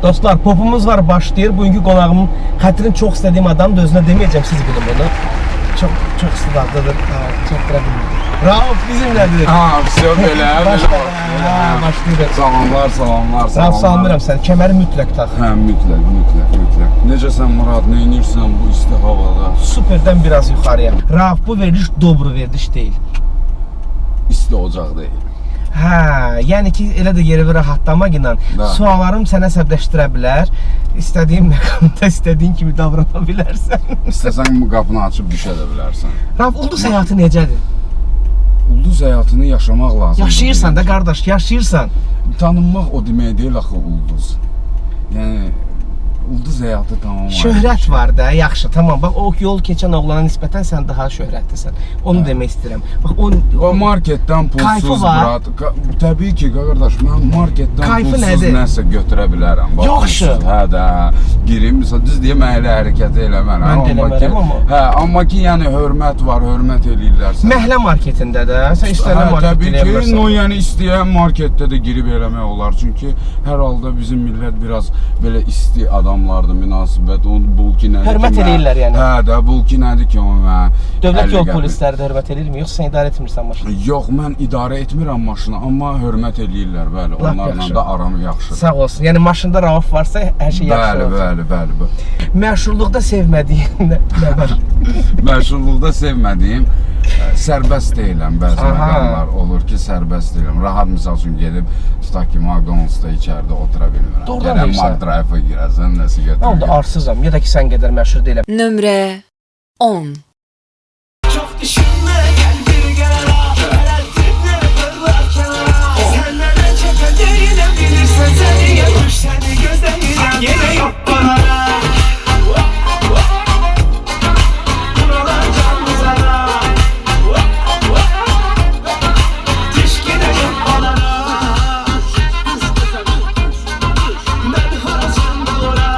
Dostlar, popumuz var, başlayır. Bugünkü qonağımın xətrini çox istədiyim adam da özünə deməyəcəm, siz bilin bunu. Çox istedadlıdır. Çəkdirə bilmirəm. Rauf bizimlədir. Все belə. Başlayır. Salamlar. Rauf, salamlayıram səni. Kəməri mütləq tax. Hə, mütləq. Necəsən Murad? Nə edirsən bu isti havada? Superdən biraz yuxarıya. Rauf, bu veriliş dobro veriliş deyil. İsti ocaq deyil. Hə, yəni ki, elə də yeri rahatlamaq ilə suallarım sənə əsəbləşdirə bilər. İstədiyin məqamda istədiyin kimi davrana bilərsən. İstəsən qapını açıb düşə də bilərsən. Rauf, ulduz həyatı necədir? Ulduz həyatını yaşamaq lazımdır. Yaşayırsan da qardaş, yaşayırsan. Tanınmaq o demək deyil axı ulduz. Yəni ulduz həyatı tamam. Şöhrət var da, yaxşı, tamam. Bax, o yol keçən oğlana nisbətən sən daha şöhrətlisən. Onu demək istəyirəm. Bax, o marketdən pulsuz brat. Təbii ki, qardaş, mən marketdən pulsuz nəsə götürə bilərəm. Yaxşı. Hə də, girim, məsələn, düz deyə mən elə hərəkəti eləmərəm. Mən də eləmərəm, amma. Hə, amma ki, yəni hörmət var, hörmət eləyirlər sən. Məhlə marketində də, sən istənilən marketdə eləyə bilərsən. Təbii ki, yəni istəyən marketdə də girib eləmək olar. Çünki hər halda bizim millət biraz belə isti adamlardır, münasibət. Onun bulki nədir ki? Hörmət eləyirlər yəni. Hə də, bulki nədir ki, o mən. Dövlət yol polisləri də hörmət eləyirmi? Yoxsa sən idarə etmirsən maşını? Yox, mən idarə etmirəm maşını, amma hörmət eləyirlər, bəli. Onlarla da aram yaxşıdır. Sağ olsun. Yəni maşında Rauf varsa hər şey yaxşı olur. Bəli. Məşhurluqda sevmədiyin nə var? Məşhurluqda sevmədiyim sərbəst deyiləm. Bəzi məqamlar olur ki, sərbəst deyiləm. Rahat misal üçün gedib tutaq ki, McDonald's-da içəridə otura bilmirəm. Gələn McDrive-a girəsən, nəsə götürürəm. Oldu, arsızam. Ya da ki, sən qədər məşhur deyiləm. Nömrə 10. Çok düşünme, gel bir gara. Elektrikleri fırlat kenara. Senden çeke değilim, bilirsen seni yemiş. Seni gözlerim, yine yok bana. Buralar canlı zara. Dişkine yok bana. Ben harasın doğra.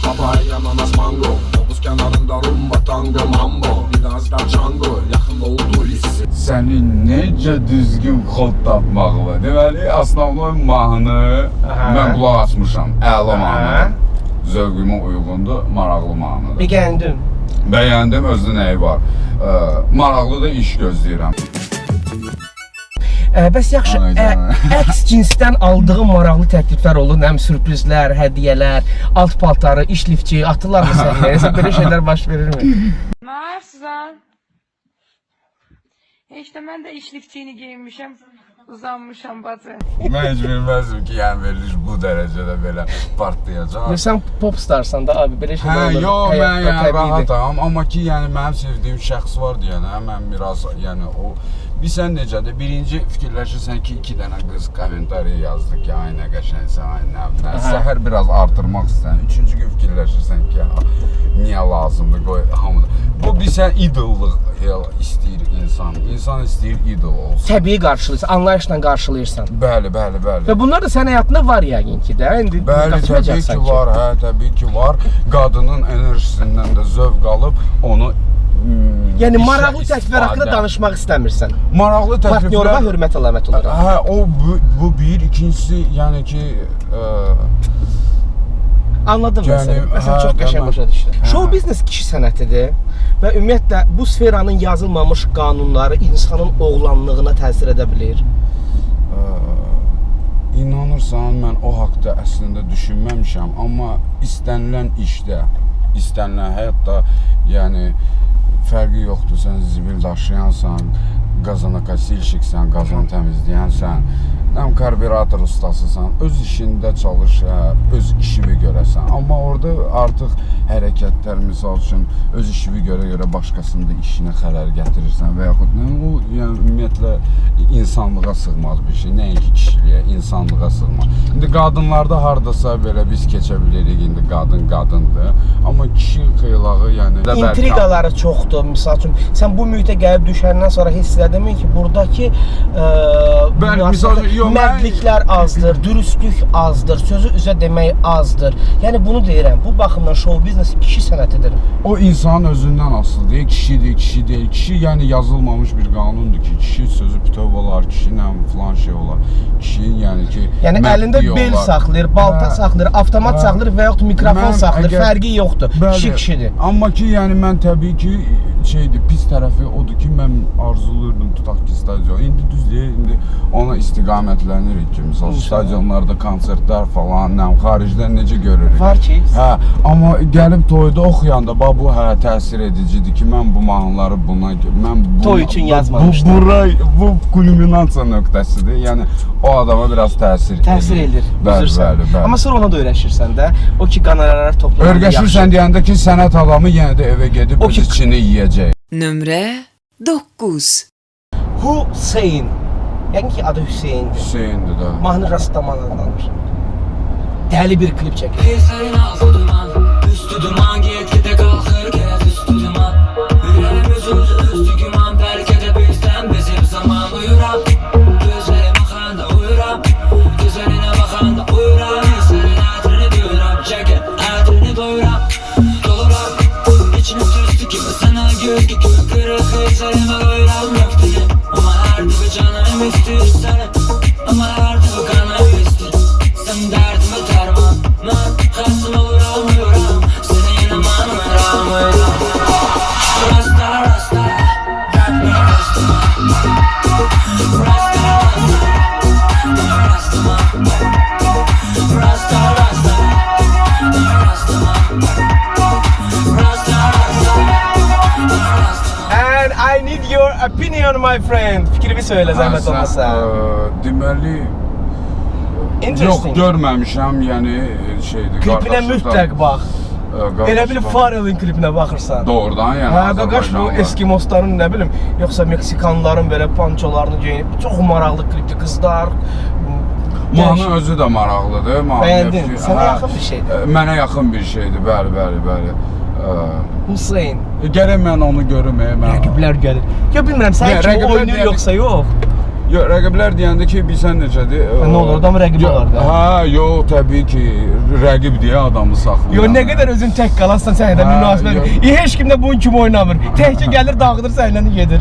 Papaya, ananas, mango. Havuz kenarında rumba, tango, mambo. Biraz da Django, yaxın oldu hissi. Səni necə düzgün xod tapmaqla. Deməli, Aslanlı mahnı mən qulaq açmışam. Əla mahnıdır. Zövqümə uyğundur, maraqlı mahnıdır. Bəyəndim, özü nəyi var. Maraqlı da iş gözləyirəm. Bəs yaxşı, əks cinsdən aldığın maraqlı təkliflər olur, həm sürprizlər, hədiyyələr, alt paltarı, iş lifçi, atırlar mı sənə? Belə şeylər baş verirmi? Marsan. İşte mən də iş lifçiyini geyinmişəm, uzanmışam bacı. Mən heç bilməzdim ki, yəni veriliş bu dərəcədə belə partlayacaq. Sən popstarsan da abi, belə şeylər olur. Yox, mən yəni rahatam, amma ki, yəni mənim sevdiyim şəxs var deyənə, mən biraz, yəni o bilsən necədir, birinci fikirləşirsən ki, 2 dənə qız kommentariya yazdı ki, ay nə qəşəngsən, ay nə səhər biraz artırmaq istəyən, 3-cü gün fikirləşirsən ki, niyə lazımdır, qoy hamıda. Bu bilsən idollıq istəyir insan istəyir idol olsun. Təbii qarşılayırsan, anlayışla qarşılayırsan. Bəli. Və bunlar da sənin həyatında var yəqin ki də, indi bəli, təbii ki var, təbii ki var. Qadının enerjisindən də zövq alıb onu yəni maraqlı təkliflər haqqında danışmaq istəmirsən. Maraqlı təkliflər partnyoruna hörmət əlamət olaraq. Hə, bu bir, ikincisi, yəni ki anladım məsələn çox qəşəng başa düşdüm. Show biznes kişi sənətidir və ümumiyyətlə bu sferanın yazılmamış qanunları insanın oğlanlığına təsir edə bilir. İnanırsan, mən o haqda əslində düşünməmişəm, amma istənilən işdə, istənilən həyatda, yəni fərqi yoxdur, sən zibil daşıyansan, qazanakasilşiksən, qazan təmizləyənsən, həm karbürator ustasısan, öz işində çalış, öz işini görəsən. Amma orada artıq hərəkətlər, misal üçün, öz işini görə başqasının da işinə xələl gətirirsən və yaxud o, yəni ümumiyyətlə insanlığa sığmaz bir şey, nəinki kişiliyə, insanlığa sığmır. İndi qadınlarda hardasa belə biz keçə bilirik, indi qadın qadındır. Amma kişi xeylağı, yəni İntriqaları çoxdur. Misal üçün, sən bu mühitə gəlib düşəndən sonra hiss elədinmi ki, buradakı mərdliklər azdır, dürüstlük azdır, sözü üzə demək azdır. Yəni bunu deyirəm. Bu baxımdan show biznes kişi sənətidir. O insanın özündən asılı deyil, kişidir, kişi deyil. Kişi yəni yazılmamış bir qanundur ki, kişi sözü bütöv olar, kişi nə filan şey olar. Kişinin yəni ki, yəni əlində bel saxlayır, balta saxlayır, avtomat saxlayır və yaxud mikrofon saxlayır, fərqi yoxdur. Kişi kişidir. Amma ki, yəni mən təbii ki, şeydir, pis tərəfi odur ki, mən arzulayırdım tutaq ki, stadion. İndi düz deyil, indi ona istiqamətlənirik ki, misal stadionlarda konsertlər falan, xaricdən necə görürük? Var ki. Hə, amma gəlib toyda oxuyanda, bu təsir edicidir ki, mən bu mahnıları buna, mən toy üçün yazmamışdım. Bu kulminasiya nöqtəsidir. Yəni o adama biraz təsir edir. Bəli. Amma sonra ona da öyrəşirsən də, o ki qanarlar toplanır. Öyrəşirsən deyəndə ki, sənət adamı yenə də evə gedib öz içini yeyəcək. Nömrə 9. Hüseyn. Yəni ki, adı Hüseyndir. Hüseyndir də. Mahnı Rastaman adlanır. Dəli bir klip çəkir. Gözlərin ağzı duman, üstü duman, get-gedə qalxır, gələt üstü duman. Ürəyim öz güman, bəlkə də bizdən bezib zaman uyuram. Gözlərim baxanda uyuram, gözlərinə baxanda uyuram. Sənin ətrini duyuram, çəkir, ətrini doyuram. Doluram, içini tüstü kimi, sana göz gibi kırıq, gözlərimə qoyuram nöqtəni. Amma hər türlü canım istəyir səni, amma hər türlü qanım istəyir. Sən dərdimə dərman, mən xəstəm oluram, uyuram. Səni yenə mən uyuram. Rasta, rasta, rap me rastaman. Rasta, rastaman. Rasta, And I need your opinion, my friend. Fikrimi söylə, zəhmət olmasa. Deməli, yox, görməmişəm, yəni şeydir. Klipinə mütləq bax. Elə bil Pharrell'in klipinə baxırsan. Doğrudan, yəni Qaqaş bu Eskimosların, nə bilim, yoxsa Meksikanların belə pançolarını geyinib, çox maraqlı klipdir, qızlar. Mahnı özü də maraqlıdır. Bəyəndin, sənə yaxın bir şeydir. Mənə yaxın bir şeydir, bəli. Hüseyn. Gərək mən onu görüm, Rəqiblər gəlir. Ya bilmirəm, sən kimi oynayır yoxsa yox? Yox, rəqiblər deyəndə ki, bilsən necədir? Nə olur, adam rəqib olar da. Hə, yox, təbii ki, rəqib deyə adamı saxlayır. Yox, nə qədər özün tək qalarsan, sənə də münasibət. Heç kim də bunun kimi oynamır. Təkcə gəlir, dağıdır, səninlə gedir.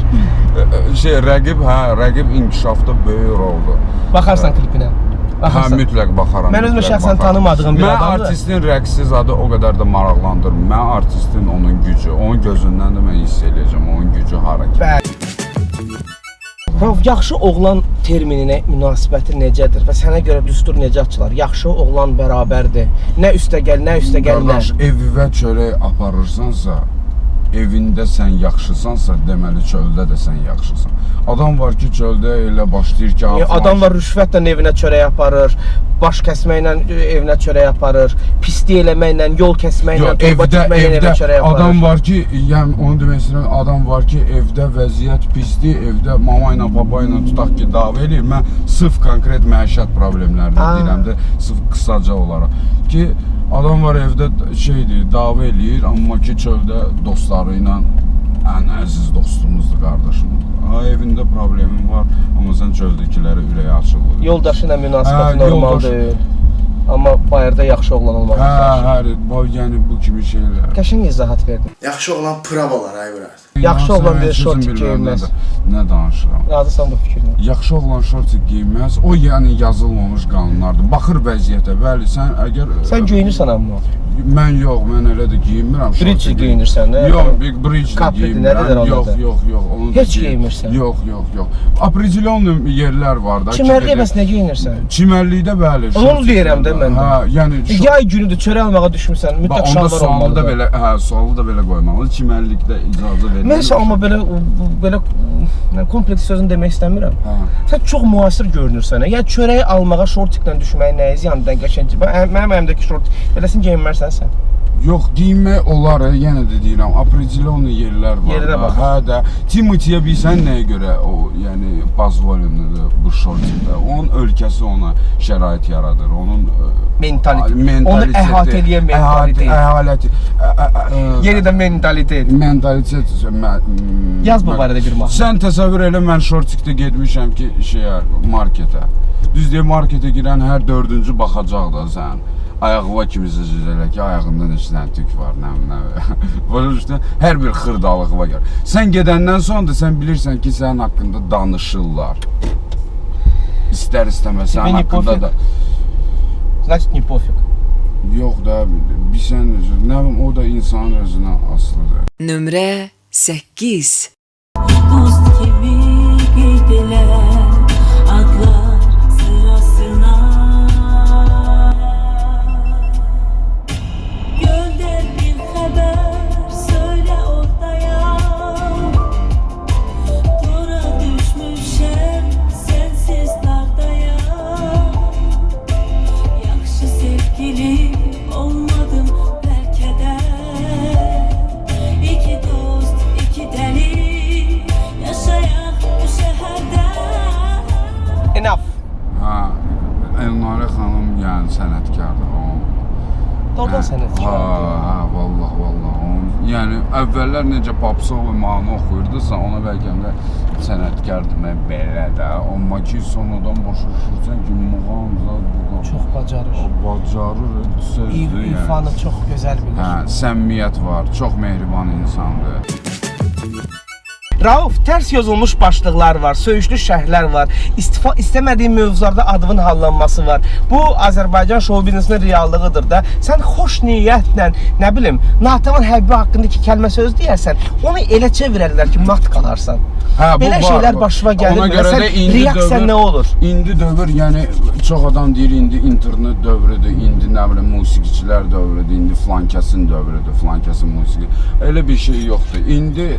Rəqib inkişafda böyük roldur. Baxarsan klipinə. Hə, mütləq baxaram. Mən özümə şəxsən tanımadığım bir adamdır. Mən artistin rəqsiz adı o qədər də maraqlandırır. Mən artistin onun gücü, onun gözündən də mən hiss eləyəcəm, onun gücü hara ki. Rauf, yaxşı oğlan termininə münasibəti necədir və sənə görə düstur necə açılar? Yaxşı oğlan bərabərdir. Nə üstə gəl, nə üstə gəlmə. Qardaş, evivə çörək aparırsansa, evində sən yaxşısansa, deməli çöldə də sən yaxşısan. Adam var ki, çöldə elə başlayır ki, adam var rüşvətlə evinə çörək aparır, baş kəsməklə evinə çörək aparır, pislik eləməklə, yol kəsməklə, torba tikməklə evinə çörək aparır. Adam var ki, yəni onu demək istəyirəm, adam var ki, evdə vəziyyət pisdir, evdə mama ilə, baba ilə tutaq ki, dava eləyir. Mən sırf konkret məişət problemlərini deyirəm də, sırf qısaca olaraq ki, adam var evdə şeydir, dava eləyir, amma ki, çöldə dostları ilə ən əziz dostumuzdur, qardaşımızdır. Evində problemin var, amma sən çöldəkilərə ürəyi açılır. Yoldaşı ilə münasibəti normal deyil. Amma bayırda yaxşı oğlan olmaq lazımdır. Yəni bu kimi şeylər. Qəşəng izahat verdin. Yaxşı oğlan pravalar, ay bura. Yaxşı oğlan bir şortik geyinməz. Nə danışıram? Razısan bu fikirlə? Yaxşı oğlan şortik geyinməz. O yəni yazılmamış qanunlardır. Baxır vəziyyətə. Bəli, sən əgər sən geyinirsən amma. Mən yox, mən elə də geyinmirəm. Bridge geyinirsən də? Yox, big bridge də geyinmirəm. Yox. Heç geyinmirsən? Yox. Operasyonlu yerlər var da. Çimərliyə bəs nə geyinirsən? Çimərlikdə bəli. Onu deyirəm də mən də. Hə, yəni yay günüdür, çörək almağa düşmüsən, mütləq şalvar olmalıdır. Sualı da belə qoymalı. Çimərlikdə icazə verilir. Mən amma belə kompleks sözünü demək istəmirəm. Sən çox müasir görünürsən. Yəni çörəyi almağa şortiklə düşməyin nəyi ziyanından qəşəng. Mənim əlimdəki şort beləsin geyinmərsən sən. Yox, geyinmək olar, yenə də deyirəm, определенный yerlər var. Yerinə bax. Hə də, Timothy-yə bilsən nəyə görə o, yəni bazvolenlidir bu şortikdə. Onun ölkəsi ona şərait yaradır. Onun mentalitet. Onu əhatə eləyən mentalitet. Əhaləti. Yenidən mentalitet. Mentalitet. Yaz bu barədə bir mahnı. Sən təsəvvür elə, mən şortikdə getmişəm ki, marketə. Düz deyib, marketə girən hər dördüncü baxacaq da sən. Ayağıva kimi sizə elə ki, ayağında neçə tük var, nə. Hər bir xırdalığıva gəlir. Sən gedəndən sonra da sən bilirsən ki, sənin haqqında danışırlar. İstər istəməz, sənin haqqında da... Значит, не пофиг. Yox da, bilsən, nə bilim, o da insanın özünə asılıdır. Nömrə 8. Dost kimi qeydilər adlar sırasına. Gönder bir xəbər, söylə oradayam. Dora düşmüşəm, sənsiz dağdayam. Yaxşı sevgilim olmadım bəlkə də. İki dost, iki dəli, yaşayaq bu şəhərdə. Enough. Hə, Elnarə xanım, yəni sənətkardır. Doğrudan sənətkar. Hə, vallah. Yəni əvvəllər necə popsov mahnı oxuyurdusa, ona bəlkə də sənətkar demək belə də. Amma ki, sonradan başa düşürsən ki, muğam zad bu Çox bacarır. bacarır, sözdür yəni. İfanı çox gözəl bilir. Hə, səmimiyyət var, çox mehriban insandır. Rauf, tərs yazılmış başlıqlar var, söyüşlü şərhlər var, istəmədiyi mövzularda adının hallanması var. Bu, Azərbaycan şou biznesinin reallığıdır da. Sən xoş niyyətlə, nə bilim, Natəvan Həbibi haqqındakı kəlmə söz deyərsən, onu elə çevirərlər ki, mat qalarsan. Hə, bu belə var, şeylər başına gəlir, ona görə də indi reaksiya nə olur? İndi dövr, yəni çox adam deyir, indi internet dövrüdür, indi nə bilim, musiqiçilər dövrüdür, indi flankəsin dövrüdür, flankəsin musiqi. Elə bir şey yoxdur. İndi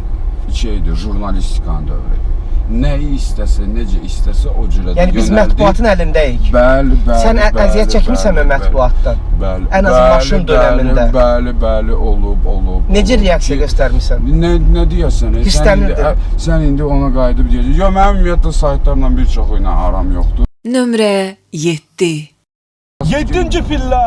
jurnalistikanın dövrüdür. Nəyi istəsə, necə istəsə o cürə Yəni biz mətbuatın əlindəyik. Bəli. Sən əziyyət çəkmirsən mətbuatdan? Bəli. Ən azı maşın dönəmində. Bəli, olub. Necə reaksiya göstərmirsən? Nə deyəsən? Hisslənirdin. Sən indi ona qayıdıb deyəcəksən. Yo, mənim ümumiyyətlə saytlarla bir çoxu ilə aram yoxdur. Nömrə 7. 7-ci pillə.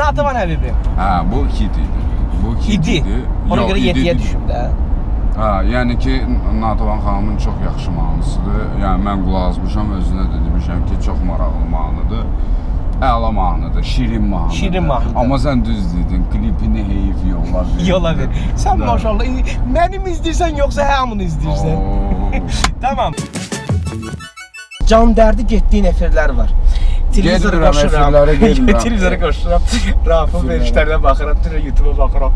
Natəvan Həbibi. Hə, bu hit idi. İdi. Ona görə 7-yə düşüb də. Hə, yəni ki, Natəvan xanımın çox yaxşı mahnısıdır. Yəni mən qulaq asmışam, özünə də demişəm ki, çox maraqlı mahnıdır. Əla mahnıdır, şirin mahnıdır. Şirin mahnıdır. Amma sən düz dedin, klipini heyif yolla ver. Yola ver. Sən maşallah mənim izləyirsən yoxsa hamını izləyirsən? Tamam. Can dərdi getdiyin efirlər var. Televizora qoşuram. Televizora qoşuram. Raufun verişlərinə baxıram, YouTube-a baxıram.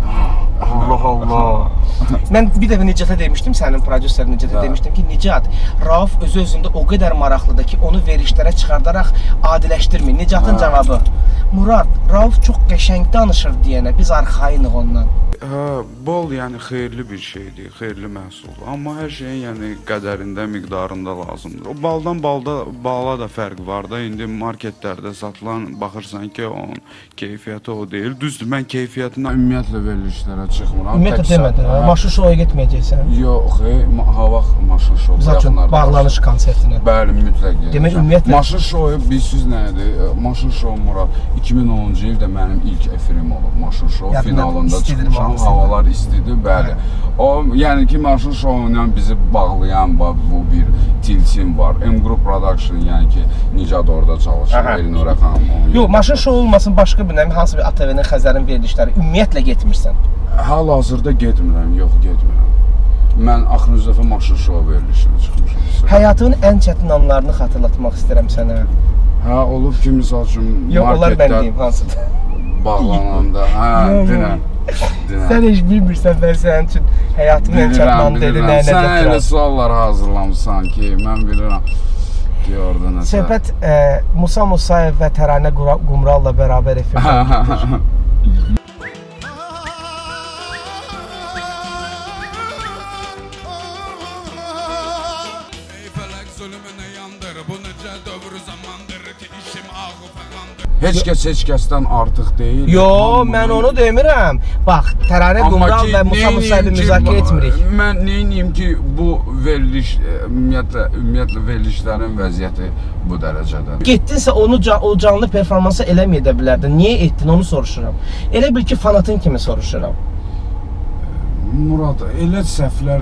Allah. Mən bir dəfə Nicata demişdim, sənin prodüserin Nicata demişdim ki, Nicat, Rauf özü-özündə o qədər maraqlıdır ki, onu verişlərə çıxardaraq adiləşdirməyin. Nicatın cavabı, Murad, Rauf çox qəşəng danışır deyənə, biz arxayınıq ondan. Hə, bal yəni xeyirli bir şeydir, xeyirli məhsuldur. Amma hər şeyin yəni qədərində, miqdarında lazımdır. O baldan bala da fərq var da. İndi marketlərdə satılan baxırsan ki, onun keyfiyyəti o deyil. Düzdür, mən keyfiyyətinə ümumiyyətlə verilişlərə çıxmıram. Ümumiyyətlə demədin, maşın şoya getməyəcəksən? Yox, hava maşın şovu. Misal üçün, bağlanış konsertinə. Bəli, mütləq gedəcəm. Demək ümumiyyətlə... Maşın şovu, bilsiz nədir? Maşın şovu Murad, 2010-cu ildə mənim ilk efirim olub. Maşın şovu finalında çıxmışam. Havalar istidir, bəli. O, yəni ki, maşın şovuyla bizi bağlayan bu bir tilsim var. M-Group Production, yəni ki, Nicat orada çalışır, Elnurə xanım. Yox, maşın şovu olmasın, başqa bir nəmi, hansı bir ATV-nin, Xəzərin verilişləri, ümumiyyətlə getmirsən? Hal-hazırda getmirəm, yox, getmirəm. Mən axırıncı dəfə maşın şovu verilişinə çıxmışam. Həyatının ən çətin anlarını xatırlatmaq istəyirəm sənə. Hə, olub ki, misal üçün yox, onlar mən deyim, hansıdır? bağlananda. Hə, dünən. Sən heç bilmirsən, mən sənin üçün həyatımın ən çatmalı dedi, nə Sən elə gətirəm. suallar hazırlamısan ki, mən bilirəm. Deyirdi nəsə. Söhbət Musa Musayev və Təranə Qumralla bərabər efirdə gedir. Heç kəsdən artıq deyil. Yo, Hamı mən bunu- onu demirəm. Bax, Təranə Amma Qumral ki, və Musa Musayevi neyniyim ki, müzakirə etmirik. Mən neyniyim ki, bu veriliş, ümumiyyətlə verilişlərin vəziyyəti bu dərəcədə. Getdinsə onu o canlı performansı eləməyə də bilərdin. Niyə etdin onu soruşuram. Elə bil ki, fanatın kimi soruşuram. Murad, elə səhvlər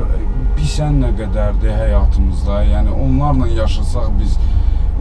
bilsən nə qədərdir həyatımızda. Yəni onlarla yaşasaq biz,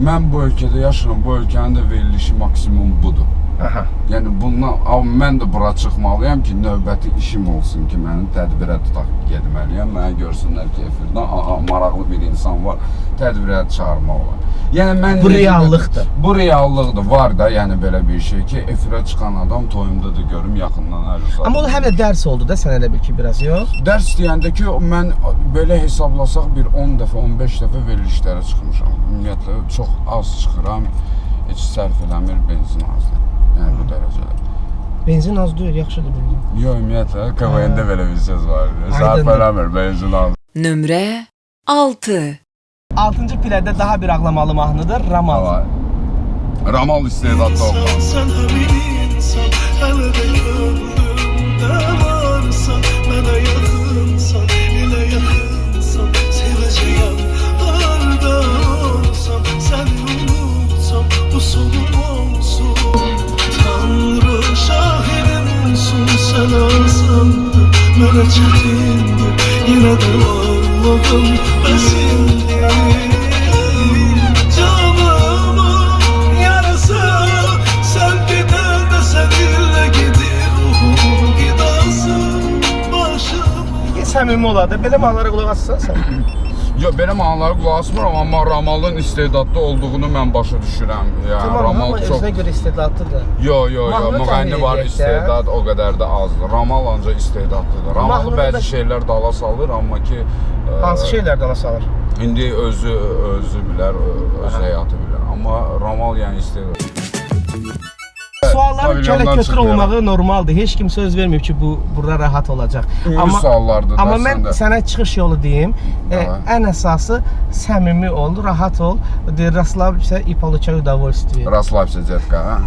mən bu ölkədə yaşıram, bu ölkənin də verilişi maksimum budur. Aha. Yəni bundan, mən də bura çıxmalıyam ki, növbəti işim olsun ki, mənim tədbirə tutaq getməliyəm. Mənə görsünlər ki, efirdən maraqlı bir insan var, tədbirə çağırmaq olar. Yəni mən Bu reallıqdır. Bu reallıqdır. Var da, yəni belə bir şey ki, efirə çıxan adam toyumda da görüm yaxından əl Amma o həm də dərs oldu da sən elə bil ki, biraz yox. Dərs deyəndə ki, mən belə hesablasaq bir 10 dəfə, 15 dəfə verilişlərə çıxmışam. Ümumiyyətlə çox az çıxıram, heç sərf eləmir, benzin azdır. Yəni bu dərəcədə. Benzin az deyil, yaxşıdır bildim. Yox, ümumiyyətlə KVN-də belə bir söz var. Sərf Aydındır. eləmir, benzin az. Nömrə 6. 6-cı plədə daha bir ağlamalı mahnıdır, Ramal. Ama Ramal istedadlı olmalı. Sen bir insan, hele de gönlümde varsan, bana yakınsan, ile yakınsan, seveceğim harda olsam, seni unutsam, bu sonum olsun. Tanrı şahidim olsun, sen alsandır, bana çetindir, yine de Allah'ım besindir. Canımın yarası, sen gider de seninle gidir ruhum gidası, başım. Səmimi oladı. Belə mahnılara qulaq assan sən. Yox, belə mahnılara qulaq asmıram, amma Ramalın istedadlı olduğunu mən başa düşürəm. Yəni Tamam, Ramal amma çox özünə görə istedadlıdır. Yox, Mahnı müğənni təmin var, edək də. istedad o qədər də azdır. Ramal ancaq istedadlıdır. Ramalı Mahnını bəzi da- şeylər dala salır, amma ki Hansı şeylər dala salır? indi özü bilər, öz həyatı bilər. Amma Ramal yəni istedad. Sualların Pavilyondan kələ-kötür çıxmayalım. olmağı normaldır. Heç kim söz verməyib ki, bu burada rahat olacaq. Ümumi suallardır da Amma mən əslində. sənə çıxış yolu deyim. Davay. Ən əsası səmimi ol, rahat ol. Расслабься и получай удовольствие. Rastlabsə cətka, hə?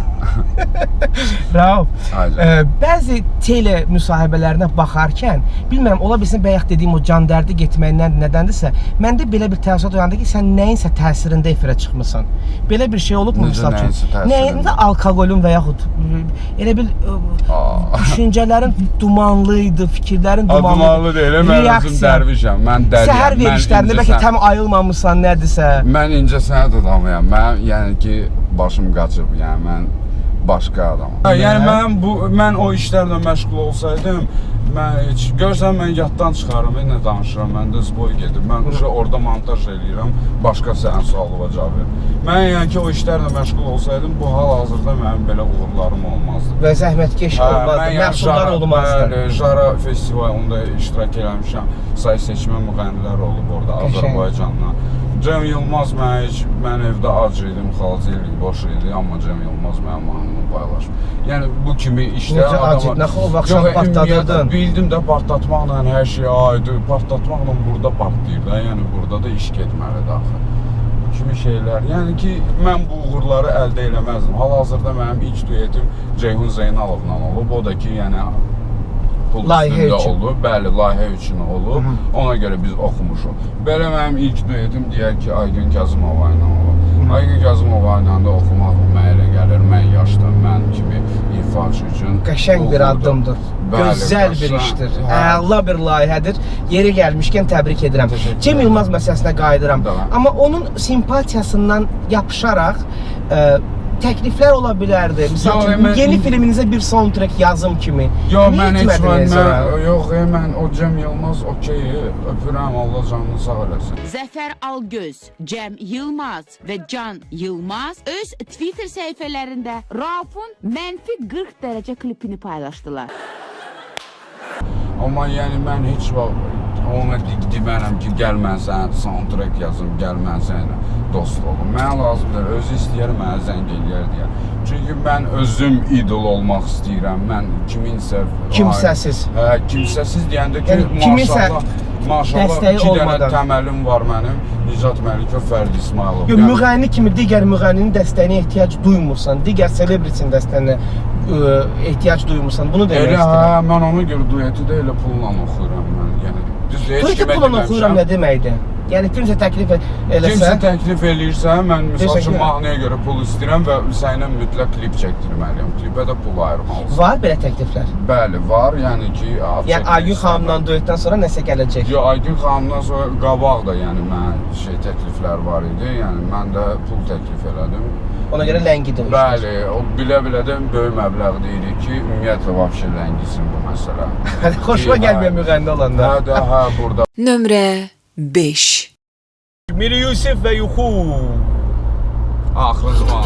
Rauf. Hayır. Bəzi tele müsahibələrinə baxarkən, bilmirəm, ola bilsin bayaq dediyim o can dərdi getməyindən nədəndirsə, məndə belə bir təəssürat oyandı ki, sən nəyinsə təsirində efirə çıxmısan. Belə bir şey olubmu Necə misal üçün? nəyinsə təsirində? Nəyində alkoqolun və yaxud elə bil düşüncələrin dumanlı idi, fikirlərin dumanlı idi. Dumanlı deyil, mən özüm dərvişəm, mən dəliyəm. Səhər verişlərində bəlkə tam ayılmamısan, nədirsə. Mən incə sənət adamıyam. Mən yəni ki başım qaçıb, yəni mən başqa adamam. Yəni mən o işlərlə məşğul olsaydım, mən heç görsən mən yaddan çıxarım, nə danışıram, məndə zboy gedir. Mən orada montaj eləyirəm, başqa sənin sualıma cavab verir. Mən yəni ki o işlərlə məşğul olsaydım, bu hal-hazırda mənim belə uğurlarım olmazdı. Və zəhmətkeş olmazdı, məhsuldar olmazdı. Jara festivalında iştirak eləmişəm. Say seçmə müğənnilər olub orada Azərbaycandan. Cem Yılmaz mən evdə ac idim, xalac boş idi, amma Cem Yılmaz mənim mahnımı paylaşıb. Yəni bu kimi işlər Necə ac idin? Axı o vaxt partladırdın. Bildim də partlatmaqla hər şey aydın, partlatmaqla burada partlayır da, yəni burada da iş getməlidir axı. Bu kimi şeylər, yəni ki mən bu uğurları əldə eləməzdim. Hal-hazırda mənim ilk duetim Ceyhun Zeynalovla olub, o da ki yəni pul üstündə olub, bəli, layihə üçün olub, ona görə biz oxumuşuq. Belə mənim ilk duetim deyək ki, Aygün Kazımova ilə olub. Aygün Kazımova ilə də oxumaq mənə elə gəlir, mən yaşda, mən kimi ifaçı üçün Qəşəng bir addımdır, gözəl bir işdir, əla bir layihədir. Yeri gəlmişkən təbrik edirəm. Cem Yılmaz məsələsinə qayıdıram. Amma onun simpatiyasından yapışaraq təkliflər ola bilərdi. Məsəl Yox, üçün mən- yeni filminizə bir soundtrack yazım kimi. Yo, Niyə mən heç etmədiniz ona? mən o Cem Yılmaz okey, öpürəm, Allah canını sağ eləsin. Zəfər Algöz, Cem Yılmaz və Can Yılmaz öz Twitter səhifələrində Raufun mənfi 40 dərəcə klipini paylaşdılar. Amma yəni mən heç vaxt ona demərəm ki, gəl mən sənə soundtrack yazım, gəl mən sənə dost olum. Mənə lazımdır, özü istəyər, mənə zəng eləyər deyə. Çünki mən özüm idol olmaq istəyirəm. Mən Kimsəsiz. Hə, kimsəsiz deyəndə ki, Yəni kiminsə maşallah dəstəyi 2 dənə olmadan. təməlim var mənim. Nicat Məlikov, Fərdi İsmailov. Yo, müğənni kimi digər müğənninin dəstəyinə ehtiyac duymursan, digər selebritinin dəstəyinə ehtiyac duymursan. Bunu demək Elə istəyirəm. hə, mən ona görə dueti də elə pulla oxuyuram mən. Yəni düz heç Dueti kimə pulla deməmişəm. oxuyuram nə deməkdir? Yəni kimsə təklif eləsə, Kimsə təklif eləyirsə, mən misal Deyirsən üçün ki, mahnıya görə pul istəyirəm və sənə mütləq klip çəkdirməliyəm. Klipə də pul ayırmalısın. var belə təkliflər. Bəli, var. Yəni ki, Yəni Aygün xanımdan duetdən sonra nəsə gələcək. Yo, Aygün xanımdan sonra qabaq da yəni mən təkliflər var idi. Yəni mən də pul təklif elədim. Ona görə ləngidir o işlər. Bəli, o bilə-bilə də böyük məbləğ deyirik ki, ümumiyyətlə vəbşə ləngisin bu məsələ. Xoşuma gəlmir müğənni olanda. Hə də, hə, burada. Nömrə 5. Miri Yusif və Yuxu. Axırı zaman.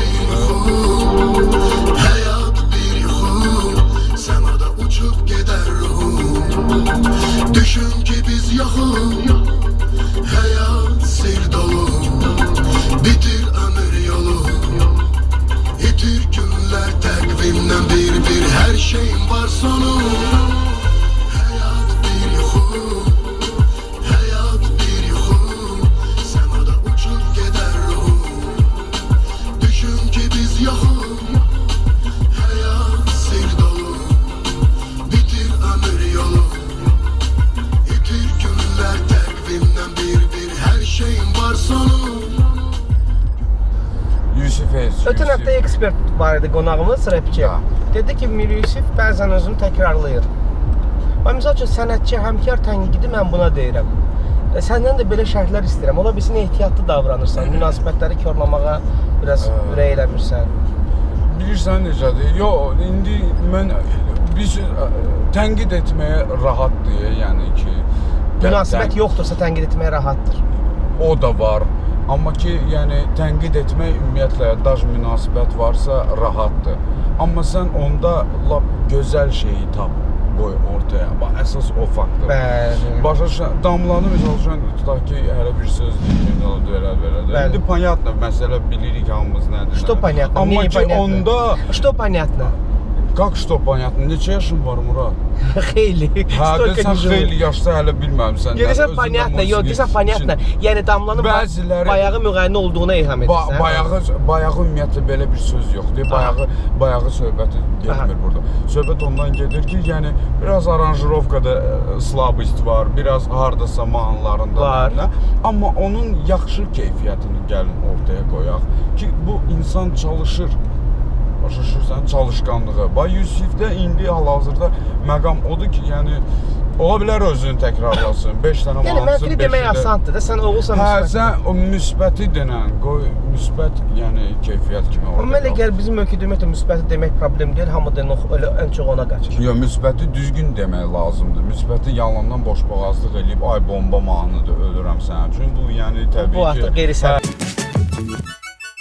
Hayat bir yuhu, semada uçup gider ruhum. Düşün ki biz yakın, hayat sır dolu. Bitir ömür yolu, yitir günler takvimden bir her şeyin var sonu. Hayat bir yuhu, hayat bir yuhu, semada uçup gider ruhum. Düşün ki biz yakın, hayat sır dolu. Bitir ömür yolu, yitir günler takvimden bir her şeyin var sonu. Yusif Ez. Ötən həftə ekspert var idi qonağımız, rapçi. Ha. Dedi ki, Miri Yusif bəzən özünü təkrarlayır. Və misal üçün sənətçi, həmkar tənqidi mən buna deyirəm. Səndən də belə şərhlər istəyirəm. Ola bilsin ehtiyatlı davranırsan, münasibətləri korlamağa biraz ürək eləmirsən. Bilirsən necədir? Yo, indi mən biz tənqid etməyə rahatdır, yəni ki. Münasibət yoxdursa tənqid etmək rahatdır. O da var. Amma ki, yəni tənqid etmək ümumiyyətlə daj münasibət varsa rahatdır. Amma sən onda lap gözəl şeyi tap, qoy ortaya. Bax, əsas o faktor. Bəli. Başa damlanı misal üçün tutaq ki, hələ bir söz deyir, belə. Bəli. İndi понятно, məsələ bilirik hamımız nədir. Что понятно? Amma Мне ki, непонятно. onda Что понятно? Как что понятно? Neçə yaşın var Murad? Xeyli. Hə, Stолько desən не живу. xeyli yaşda hələ bilməmsən. Yo, desən понятно, yo, desən понятно. Yəni Damlanın Bəziləri- bayağı müğənni olduğuna ilham edirsən. Bayağı ümumiyyətlə belə bir söz yoxdur. Bayağı söhbəti getmir burada. Söhbət ondan gedir ki, yəni biraz aranjirovkada slabost var, biraz hardasa mahnılarında Var. nə. Amma onun yaxşı keyfiyyətini gəlin ortaya qoyaq ki, bu insan çalışır. Başa düşürsən, çalışqanlığı. Bax Yusifdə indi hal-hazırda məqam odur ki, yəni ola bilər özünü təkrarlasın. 5 dənə Yəni mahnısı, mənfini demək asandır da, sən olursan Hə, müsbət. sən o müsbəti denən, qoy müsbət, yəni keyfiyyət kimi orada. Amma elə gəl bizim ölkədə ümumiyyətlə müsbəti demək problem deyil, hamı da elə ən çox ona qaçır. Yo, müsbəti düzgün demək lazımdır. Müsbəti yalandan boşboğazlıq eləyib, ay bomba mahnıdır, ölürəm sənin üçün. Bu yəni təbii ki. Bu artıq qeyri-səbir.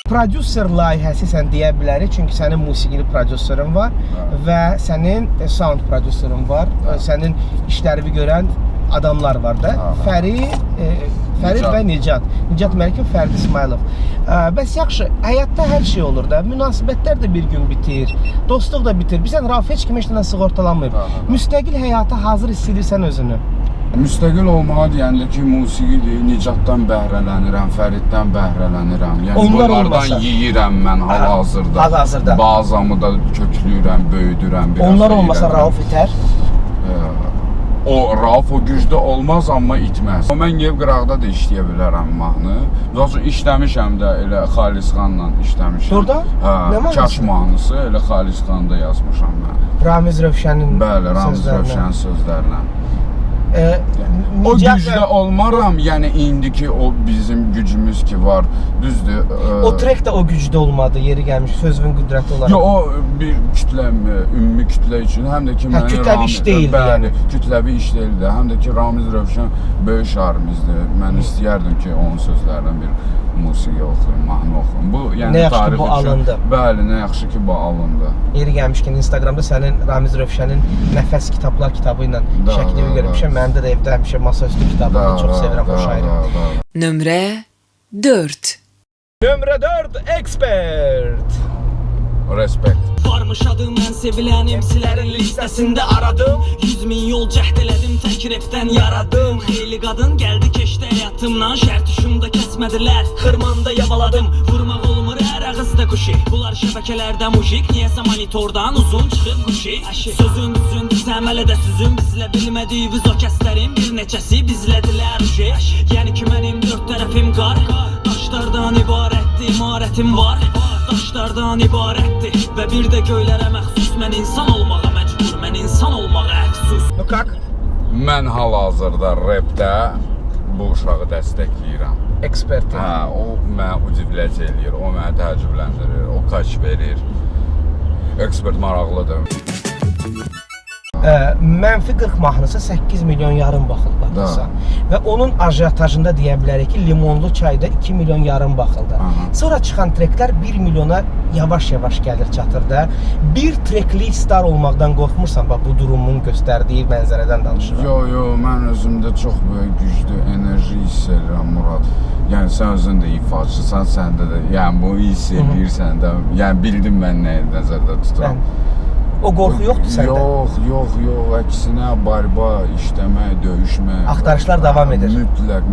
Prodüser layihəsi sən deyə bilərik, çünki sənin musiqili prodüserin var və sənin sound prodüserin var, sənin işlərini görən adamlar var da. Fərid və Nicat. Nicat Məlikov, Fərdi İsmailov. Bəs yaxşı, həyatda hər şey olur da. Münasibətlər də bir gün bitir, dostluq da bitir. Bilirsən, Rauf heç kim heç nədən sığortalanmayıb. Müstəqil həyata hazır hiss edirsən özünü. Müstəqil olmağa deyəndə ki, musiqidir, Nicatdan bəhrələnirəm, Fəriddən bəhrələnirəm. Yəni Onlar bunlardan olmasa. yeyirəm mən hal-hazırda. Hal-hazırda. Bazamı da köklüyürəm, böyüdürəm, biraz. Onlar da olmasa yeyirəm. Rauf itər. O Rauf o gücdə olmaz, amma itməz. Mən Yev qıraqda da işləyə bilərəm mahnı. Doğrusu işləmişəm də elə Xalis xanla işləmişəm. Doğrudan? Nə Hə, mahnısı? Kaş mahnısı elə Xalis xanda yazmışam mən. Ramiz Rövşənin Bəli, Ramiz sözlərinə. Rövşənin sözlərinə. O gücdə olmaram, yəni indiki o bizim gücümüz ki var, düzdür. O trek də o gücdə olmadı, yeri gəlmiş, sözün qüdrəti olaraq. Yo, o bir kütlə, ümumi kütlə üçün, həm də ki mənə kütləvi iş deyildi yəni. Kütləvi iş deyildi, həm də ki Ramiz Rövşən böyük şairimizdir. Mən istəyərdim ki, onun sözlərindən bir musiqi oxuyum, mahnı oxuyum. Bu, yəni nə yaxşı ki bu alındı. Bəli, nə yaxşı ki bu alındı. Yeri gəlmişkən Instagramda sənin Ramiz Rövşənin Nəfəs kitablar kitabı ilə şəklini görmüşəm. Məndə də evdə həmişə masaüstü kitabını çox sevirəm o şairi. Nömrə 4. Nömrə 4 Expert. Respekt. Varmış adım mən sevilən emsilərin listəsində aradım 100 min yol cəhd elədim tək repdən yaradım Xeyli qadın gəldi keçdi həyatımdan Şərt düşümdə kəsmədilər Xırmanda yavaladım Vurmaq olmur hər ağızda quşi Bunlar şəbəkələrdə mujik Niyəsə monitordan uzun çıxıb quşi Sözün düzündür səmələ də süzün Bizlə bilmədiyimiz o kəslərin bir neçəsi bizlədilər uşi Yəni ki mənim dörd tərəfim qar Daşlardan ibarətdir imarətim var Daşlardan ibarətdir və bir də göylərə məxsus Mən insan olmağa məcbur, mən insan olmağa əfsus Ну как? Mən hal-hazırda rapdə bu uşağı dəstəkləyirəm. Ekspert. Hə, o mənə udivlət eləyir, o mənə təəccübləndirir, o kaç verir. Ekspert maraqlıdır. Mənfi 40 mahnısı 8 milyon yarım baxıldı. Və onun ajitajında deyə bilərik ki, limonlu çayda 2 milyon yarım baxıldı. Sonra çıxan treklər 1 milyona yavaş-yavaş gəlir çatır da. Bir trekli star olmaqdan qorxmursan, bax bu durumun göstərdiyi mənzərədən danışıram. Yo, mən özümdə çox böyük güclü enerji hiss edirəm Murad. Yəni sən özün də ifaçısan, səndə də, yəni bu hiss edirsən də, yəni bildim mən nəyi nəzərdə tuturam. O qorxu yoxdur səndə? Yox, əksinə barba, işləmək, döyüşmək. Axtarışlar davam edir. Mütləq.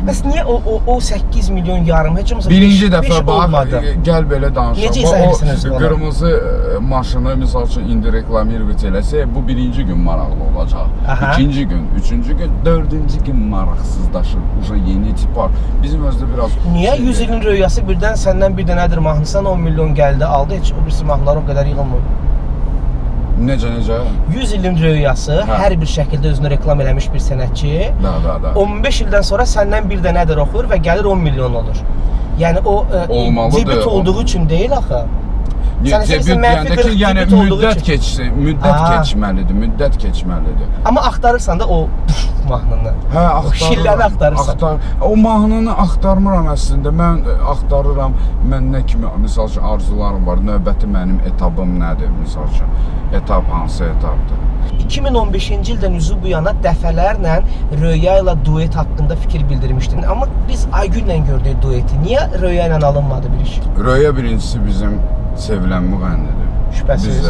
Bəs niyə o 8 milyon yarım heç olmasa birinci dəfə bax, gəl belə danışaq. Necə izah edirsiniz bunu? Qırmızı maşını misal üçün indi reklamировать eləsə, bu birinci gün maraqlı olacaq. İkinci gün, üçüncü gün, dördüncü gün maraqsızlaşır. Uca yeni tipar. Bizim özdə biraz... Niyə 100 ilin rüyası birdən səndən bir dənədir mahnısan 10 milyon gəldi, aldı, heç o birisi mahnılar o qədər yığılmır. Necə? 100 ilin rüyası, hər bir şəkildə özünü reklam eləmiş bir sənətçi. 15 ildən sonra səndən bir dənədir oxuyur və gəlir 10 milyon olur. Yəni o debüt olduğu üçün deyil axı. Yəni müddət keçməlidir. Amma axtarırsan da o mahnını. Hə, şilləri axtarırsan. O mahnını axtarmıram əslində. Mən axtarıram. Mən nə kimi misal üçün arzularım var. Növbəti mənim etapım nədir misal üçün? Etap hansı etapdır? 2015-ci ildən üzü bu yana dəfələrlə Röya ilə duet haqqında fikir bildirmişdin. Amma biz Aygünlə gördük dueti. Niyə Röya ilə alınmadı bir iş? Röya birincisi bizim sevilən müğənnidir. Şübhəsiz. Biz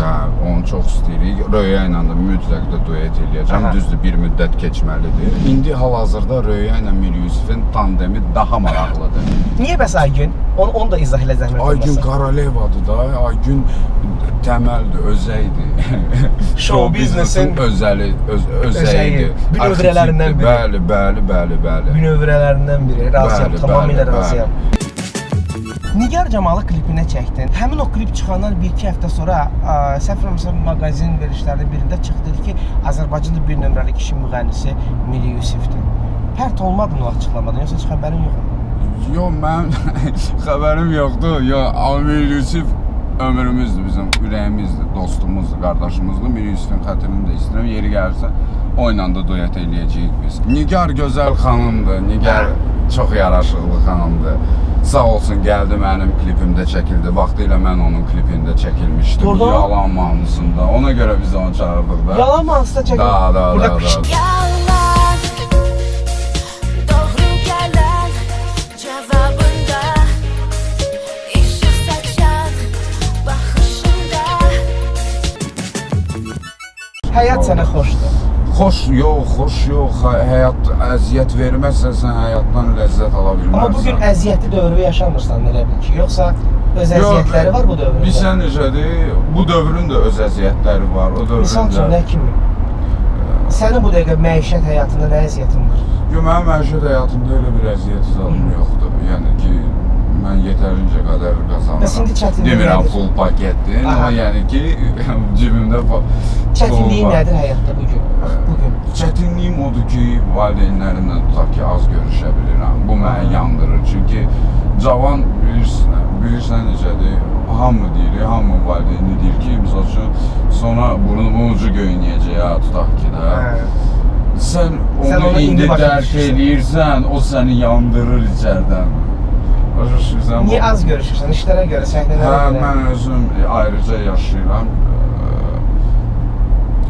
onu çox istəyirik. Röya ilə də mütləq də duet eləyəcəm. Düzdür, bir müddət keçməlidir. İndi hal-hazırda Röya ilə Mir Yusifin tandemi daha maraqlıdır. Niyə bəs Aygün? Onu da izah elə zəhmət olmasa. Aygün Qaralevadır da. Aygün təməldir, özəydir. Show biznesin özəyidir. Bünövrələrindən biri. Bəli. Bünövrələrindən biri. Razıyam, tamamilə razıyam. Nigar Camalı klipinə çəkdin. Həmin o klip çıxandan 1-2 həftə sonra Səfrəmsə maqazin verişlərinin birində çıxdı ki, Azərbaycanda bir nömrəli kişi müğənnisi Mir Yusifdir. Pərt olmadın o açıqlamadan, yoxsa heç xəbərin yoxdur? Yox, mənim xəbərim yoxdur. Mir Yusif ömrümüzdür, bizim ürəyimizdir, dostumuzdur, qardaşımızdır. Mir Yusifin xətrini də istəyirəm, yeri gəlirsə o ilə də duet eləyəcəyik biz. Nigar gözəl xanımdır, Nigar çox yaraşıqlı xanımdır. Sağ olsun, gəldi mənim klipimdə çəkildi. Vaxtilə mən onun klipində çəkilmişdim. Yalan mahnısında. Ona görə biz onu çağırdıq da. Yalan mahnısında çəkildi? Da. Yalan, doğru gələn cavabında işıq saçan baxışında Həyat sənə xoşdur. Xoş yox. Həyat əziyyət verməzsə sən həyatdan ləzzət ala bilmərsən. Amma bugün əziyyətli dövrü yaşamırsan, elə bil ki, yoxsa öz əziyyətləri var bu dövrün? Bilsən necədir? Bu dövrün də öz əziyyətləri var. Misal üçün, nə kimi? Sənin bu dəqiqə məişət həyatında nə əziyyətin var? Yox, mənim məişət həyatımda elə bir əziyyət zalım yoxdur. Yəni ki, mən yetərincə qədər qazanıram. Demirəm, full paketdir. Amma yəni ki, cibimdə çətinliyi nədir həyatda bugün? Bu bu gün? Çətinliyim odur ki, valideynlərimlə tutaq ki, az görüşə bilirəm. Bu məni yandırır. Çünki cavan bilirsən necədir? Hamı deyir, hamı valideyni deyir ki, misal üçün sonra burnumun ucu göynəyəcək, ya tutaq ki də. Sən onu indi dərk eləyirsən, o səni yandırır içərdən. Niyə az görüşürsən? İşlərə görə, səhnələrə görə? Mən özüm ayrıca yaşayıram.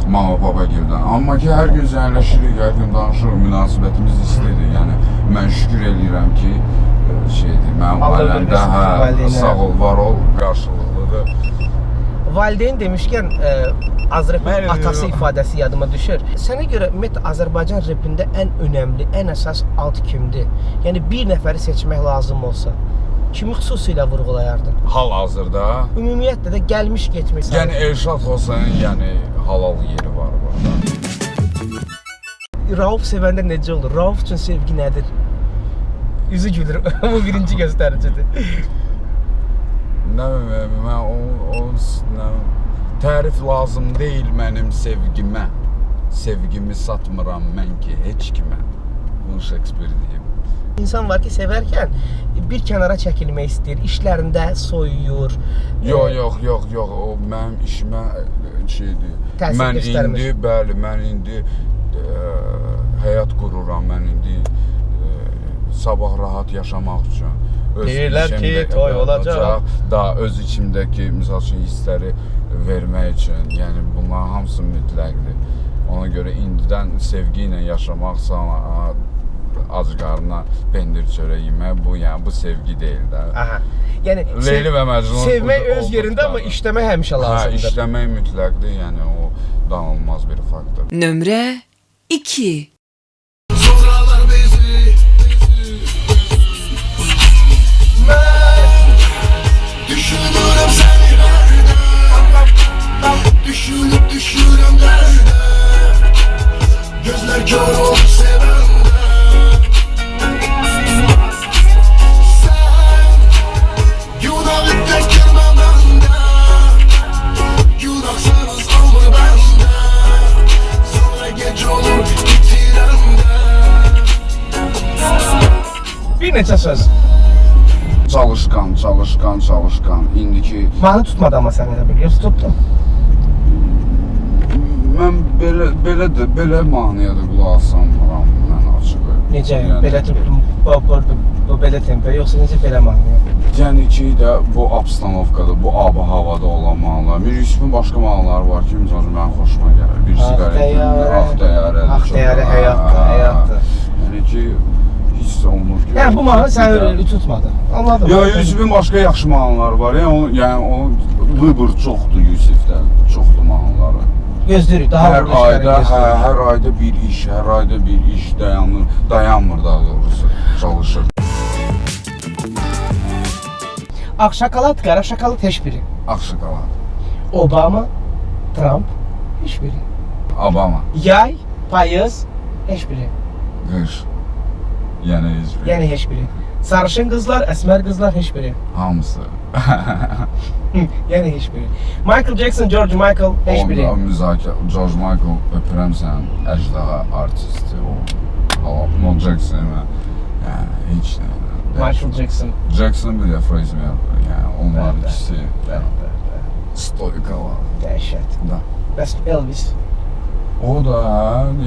Mama baba gildən. Amma ki, hər gün zərləşirik, hər gün danışırıq, münasibətimiz istidir. Yəni, mən şükür eləyirəm ki, mənim ailəmdə, sağ ol, var ol, qarşılıqlıdır. Valideyn demişkən, Azərbaycan atası ifadəsi yadıma düşür. Sənə görə ümumiyyətlə Azərbaycan repində ən önəmli, ən əsas alt kimdir? Yəni bir nəfəri seçmək lazım olsa, kimi xüsusilə vurğulayardın? Hal-hazırda Ümumiyyətlə də gəlmiş getmiş. Yəni Elşad Hoseyin halal yeri var burada. Rauf sevəndə necə olur? Rauf üçün sevgi nədir? Üzü gülür. Bu birinci göstəricidir. Nə mən tərif lazım deyil mənim sevgimə. Sevgimi satmıram mən ki heç kimə. Bunu Shakespeare deyib. İnsan var ki, sevərkən bir kənara çəkilmək istəyir, işlərində soyuyur. Yox, o mənim işimə şeydir. Mən indi həyat qururam, mən indi sabah rahat yaşamaq üçün. Deyirlər ki, toy olacaq. Daha öz içimdəki, misal üçün, hissləri vermək üçün, yəni bunların hamısı mütləqdir. Ona görə indidən sevgi ilə yaşamaq, sana ac qarnına pendir çörək yemək, bu sevgi deyil də. Yəni Leyli və Məcnun sevmək öz yerində, amma işləmək həmişə lazımdır. İşləmək mütləqdir, yəni o danılmaz bir faktor. Nömrə 2. Sonralar bizi mən düşünürəm səni hərdən, düşürəm dərdə, gözlər kör olub sevəndə. Sən günahı tək girmə məndə, günahsız olmur bəndə, sonra gec olur bitirəndə. Bir neçə söz. Çalışqan. İndiki Mahnı tutmadı amma sən elə bil, yoxsa tutdun? mən belə mahnıya da qulaq asmıram, mən açıq. Necə? Belə tutdum, belə tempo, yoxsa necə belə mahnıya? Yəni ki də bu obstanovkada, bu ab-havada olan mahnılar. Mir Yusufun başqa mahnıları var ki, məsəl üçün mənim xoşuma gəlir. Bir siqaret, Ax dəyərə, həyatdır. Yəni ki, hiss olunur ki... Yəni bu mahnı səni tutmadı, anladım. Yusufun başqa yaxşı mahnıları var, yəni onun vıbır çoxdur Yusufda, çoxdur mahnıları. Gözləyirik, daha hər ayda bir iş dayanmır daha doğrusu, çalışır. Ağ şokolad, qara şokolad heç biri. Ağ şokolad. Obama, Trump, heç biri. Obama. Yay, payız, heç biri. Qış. Yəni heç biri. Sarışın qızlar, əsmər qızlar, heç biri. Hamısı. Yəni heç biri. Michael Jackson, George Michael, heç biri. George Michael öpürəm sən, əcdaha artisti o. Michael Jackson, heç nə. Michael Jackson. Jackson bir də Freddie Mercury, yəni onlar ikisi stoykalar. Dəhşət. Bəs Elvis? O da,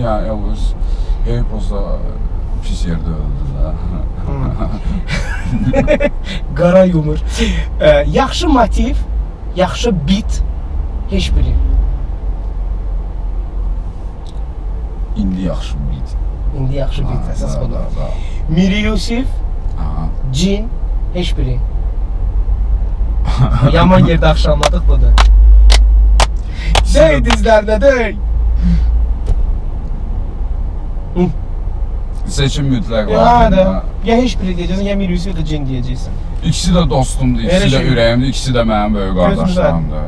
yəni Elvis Heyposda pis yerdə öldü də. Qara yumur. Yaxşı motiv, yaxşı beat, heç biri. İndi yaxşı beat. İndi yaxşı beat, əsas budur. Miri Yusuf, Cin, heç biri. Yaman yerdə axşamladıq budur. Dey dizlərdə, dey! Seçim mütləq var. Ya heç biri deyəcəksən, ya Mir Yusuf, ya da Cin deyəcəksən. İkisi də dostumdur, ikisi də ürəyimdir, ikisi də mənim böyük qardaşlarımdır.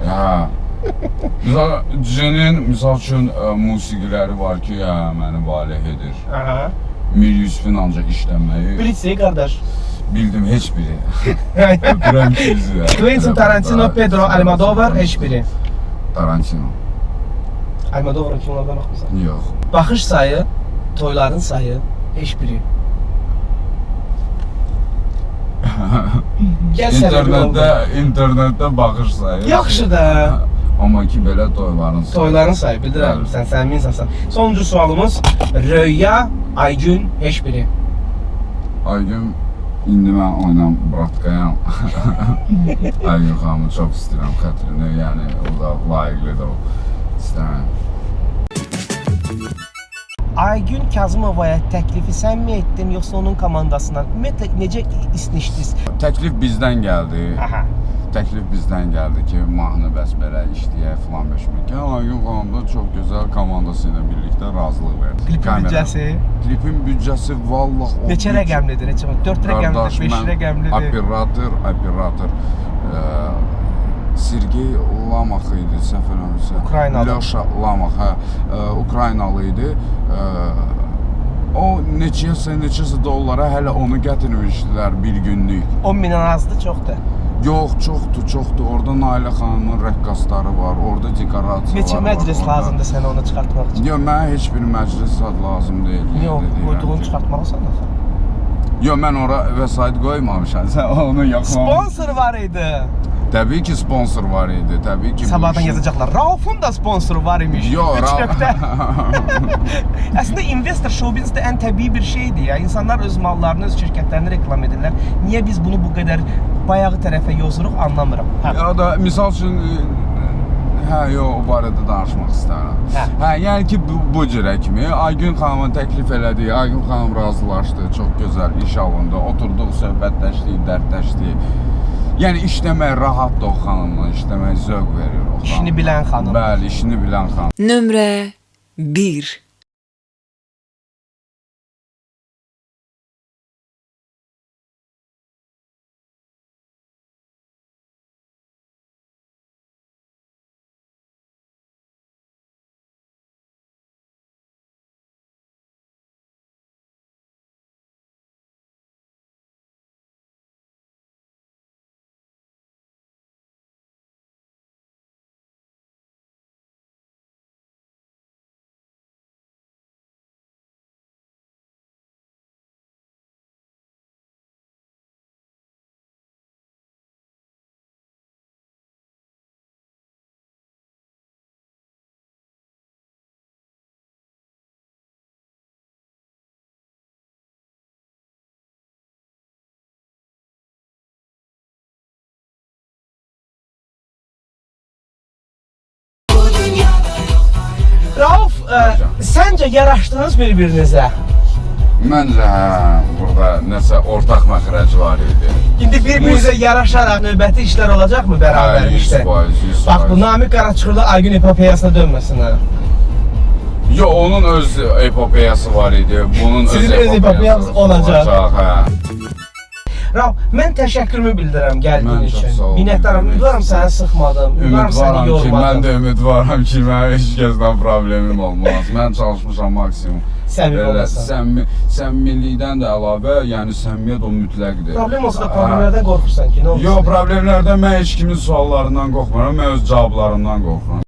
Cinin, misal üçün, musiqiləri var ki, məni valeh edir. Mir Yusufun ancaq işlənməyi. Bilirsən, qardaş. Bildim, heç biri. Öpürəm sizi. Quentin Tarantino, Pedro Almodovar, heç biri. Tarantino. Almodovar'ın filmlerine baxmısan? Yox. Baxış sayı, toyların sayı heç biri. Gəl səbəbi oldu. İnternetdə baxış sayı. Yaxşı da. Amma ki belə toyların sayı. Toyların sayı, bildirəm, sən səmimi insansan. Sonuncu sualımız, Röya, Aygün, heç biri. Aygün, indi mən oynam Bratkayam. Aygün xanımı çox istəyirəm xətrini, yəni o da layiqlidir o. İstəyirəm. Aygün Kazımovaya təklifi sən mi etdin, yoxsa onun komandasından? Ümumiyyətlə, necə isnişdiniz? Təklif bizdən gəldi. Aha. Təklif bizdən gəldi ki, mahnı bəs belə işləyək filan beşmək. Aygün xanım da çox gözəl komandası ilə birlikdə razılıq verdi. Klipin büdcəsi? Klipin büdcəsi vallah o. Neçə rəqəmlidir? 4 rəqəmlidir, 5 rəqəmlidir. Operator Sergey Lamakh idi, səhv eləmirəmsə. Ukraynalı. Lyosha Lamakh, hə, Ukraynalı idi. O neçəsə dollara hələ onu gətirmişdilər bir günlük. 10 mindən azdır, çoxdur. Yox, çoxdur. Orada Nailə xanımın rəqqasları var, orada dekorasiyalar var. Neçə məclis lazımdır sənə onu çıxartmaq üçün? Yox, mənə heç bir məclis zad lazım deyil. Yox, qoyduğunu çıxartmalısan axı. Yox, mən ora vəsait qoymamışam. Sən onu yapma. Sponsor var idi. Təbii ki sponsor var idi. Təbii ki. Sabahdan yazacaqlar. Rauf'un da sponsoru var imiş. Yox, 3 nöqtə. Əslində investor show bizdə ən təbii bir şeydir ya. İnsanlar öz mallarını, öz şirkətlərini reklam edirlər. Niyə biz bunu bu qədər bayağı tərəfə yozuruq, anlamıram. Hə. Ya da misal üçün o barədə danışmaq istəyirəm. Hə, yəni ki bu cürə kimi Aygün xanıma təklif elədi. Aygün xanım razılaşdı. Çox gözəl iş alındı. Oturduq, söhbətləşdik, dərdləşdik. Yəni işləmək rahatdır o xanımla, işləmək zövq verir o xanım. İşini bilən xanım. Bəli, işini bilən xanım. Nömrə 1. Rauf, səncə yaraşdınız bir-birinizə? Məncə burada nəsə ortaq məxrəc var idi. İndi bir-birinizə yaraşaraq növbəti işlər olacaqmı bərabər işdə? 100%. Bax, bu Namiq Qaraçıqırlı Aygün epopeyasına dönməsin ha. Yox, onun öz epopeyası var idi. Bunun Sizin öz epopeyası olacaq. Hə. Rauf, mən təşəkkürümü bildirəm gəldiyin Mən çox üçün. sağ ol. Minnətdaram, ümidvaram səni sıxmadım, ümidvaram səni Mən yormadım. də ümidvaram ki, mənim heç kəsdən problemim olmaz. Mən çalışmışam maksimum. Səmimi olasan. Səmimilikdən də əlavə, yəni səmimiyyət o mütləqdir. Problem olsa da problemlərdən qorxursan ki, nə olursa? Yox, problemlərdən mən heç kimin suallarından qorxmuram, mən öz cavablarından qorxuram.